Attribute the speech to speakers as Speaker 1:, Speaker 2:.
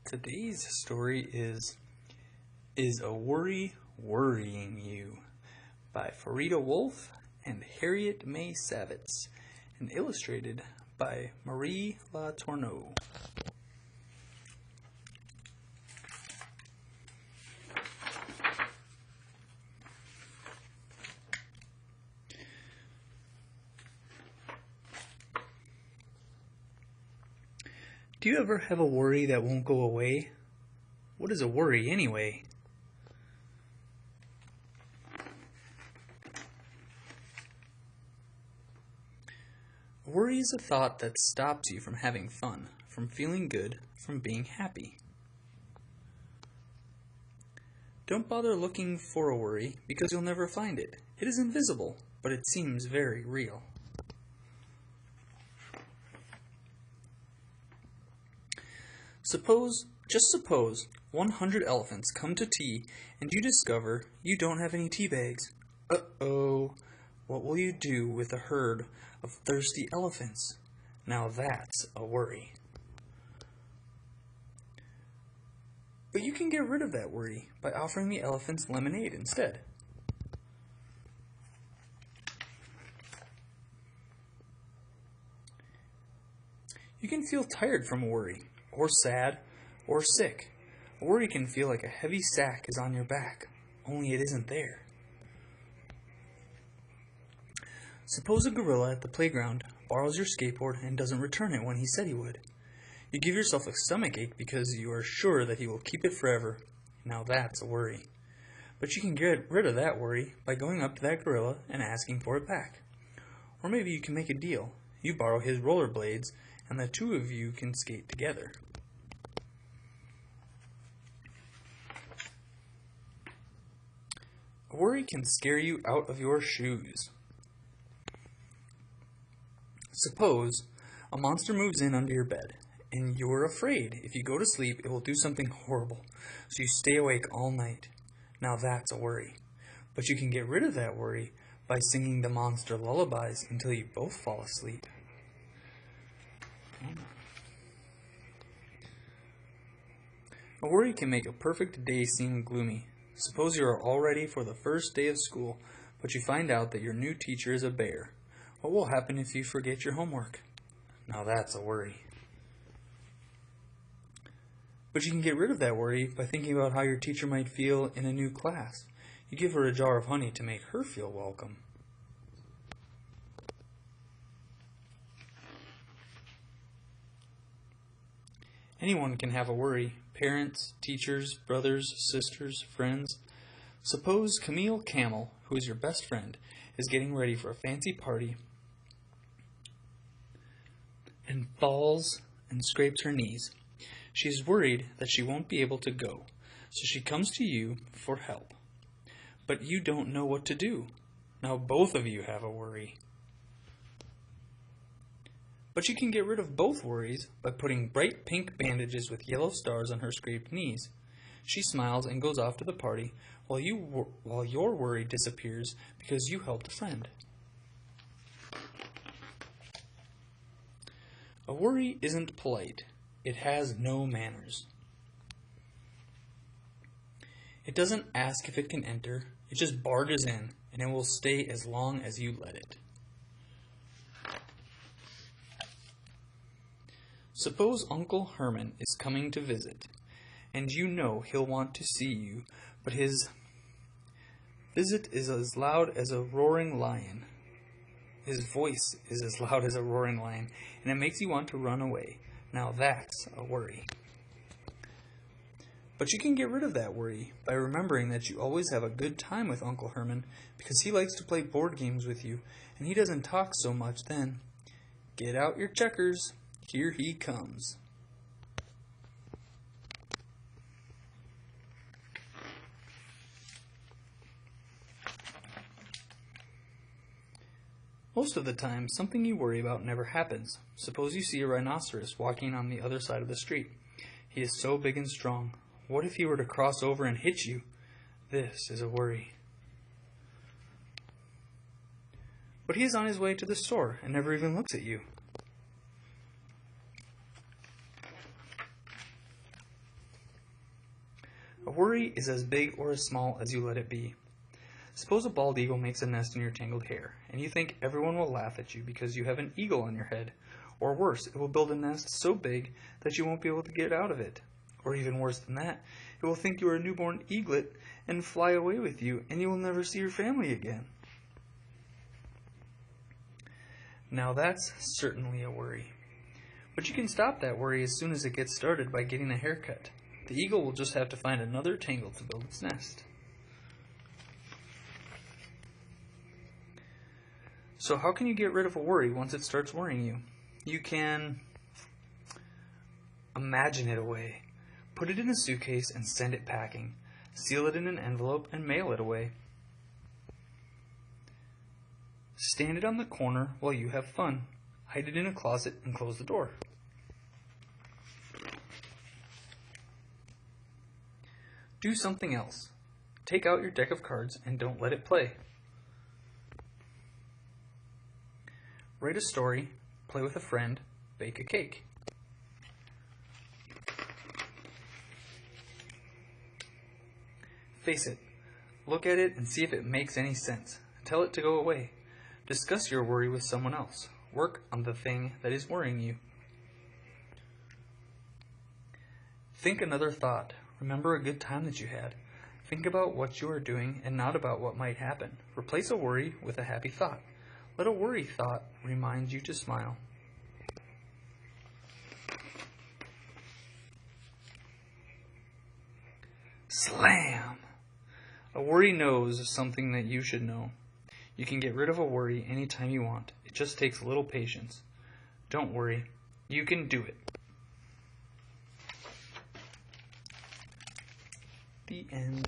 Speaker 1: Today's story is a Worry Worrying You by Ferida Wolff and Harriet May Savitz and illustrated by Marie La Tourneau. Do you ever have a worry that won't go away? What is a worry anyway? A worry is a thought that stops you from having fun, from feeling good, from being happy. Don't bother looking for a worry because you'll never find it. It is invisible, but it seems very real. Just suppose 100 elephants come to tea and you discover you don't have any tea bags. Uh-oh, what will you do with a herd of thirsty elephants? Now that's a worry. But you can get rid of that worry by offering the elephants lemonade instead. You can feel tired from a worry, or sad, or sick. A worry can feel like a heavy sack is on your back, only it isn't there. Suppose a gorilla at the playground borrows your skateboard and doesn't return it when he said he would. You give yourself a stomachache because you are sure that he will keep it forever. Now that's a worry. But you can get rid of that worry by going up to that gorilla and asking for it back. Or maybe you can make a deal. You borrow his rollerblades and the two of you can skate together. A worry can scare you out of your shoes. Suppose a monster moves in under your bed, and you're afraid if you go to sleep it will do something horrible, so you stay awake all night. Now that's a worry. But you can get rid of that worry by singing the monster lullabies until you both fall asleep. A worry can make a perfect day seem gloomy. Suppose you are all ready for the first day of school, but you find out that your new teacher is a bear. What will happen if you forget your homework? Now that's a worry. But you can get rid of that worry by thinking about how your teacher might feel in a new class. You give her a jar of honey to make her feel welcome. Anyone can have a worry. Parents, teachers, brothers, sisters, friends. Suppose Camille Camel, who is your best friend, is getting ready for a fancy party and falls and scrapes her knees. She is worried that she won't be able to go, so she comes to you for help. But you don't know what to do. Now both of you have a worry. But you can get rid of both worries by putting bright pink bandages with yellow stars on her scraped knees. She smiles and goes off to the party while your worry disappears because you helped a friend. A worry isn't polite. It has no manners. It doesn't ask if it can enter. It just barges in, and it will stay as long as you let it. Suppose Uncle Herman is coming to visit, and you know he'll want to see you, but his visit is as loud as a roaring lion. His voice is as loud as a roaring lion, and it makes you want to run away. Now that's a worry. But you can get rid of that worry by remembering that you always have a good time with Uncle Herman because he likes to play board games with you, and he doesn't talk so much then. Get out your checkers. Here he comes. Most of the time, something you worry about never happens. Suppose you see a rhinoceros walking on the other side of the street. He is so big and strong. What if he were to cross over and hit you? This is a worry. But he is on his way to the store and never even looks at you. A worry is as big or as small as you let it be. Suppose a bald eagle makes a nest in your tangled hair, and you think everyone will laugh at you because you have an eagle on your head. Or worse, it will build a nest so big that you won't be able to get out of it. Or even worse than that, it will think you are a newborn eaglet and fly away with you, and you will never see your family again. Now that's certainly a worry. But you can stop that worry as soon as it gets started by getting a haircut. The eagle will just have to find another tangle to build its nest. So how can you get rid of a worry once it starts worrying you? You can imagine it away. Put it in a suitcase and send it packing. Seal it in an envelope and mail it away. Stand it on the corner while you have fun. Hide it in a closet and close the door. Do something else. Take out your deck of cards and don't let it play. Write a story, play with a friend, bake a cake. Face it. Look at it and see if it makes any sense. Tell it to go away. Discuss your worry with someone else. Work on the thing that is worrying you. Think another thought. Remember a good time that you had. Think about what you are doing and not about what might happen. Replace a worry with a happy thought. Let a worry thought remind you to smile. Slam! A worry knows something that you should know. You can get rid of a worry anytime you want. It just takes a little patience. Don't worry. You can do it. The end.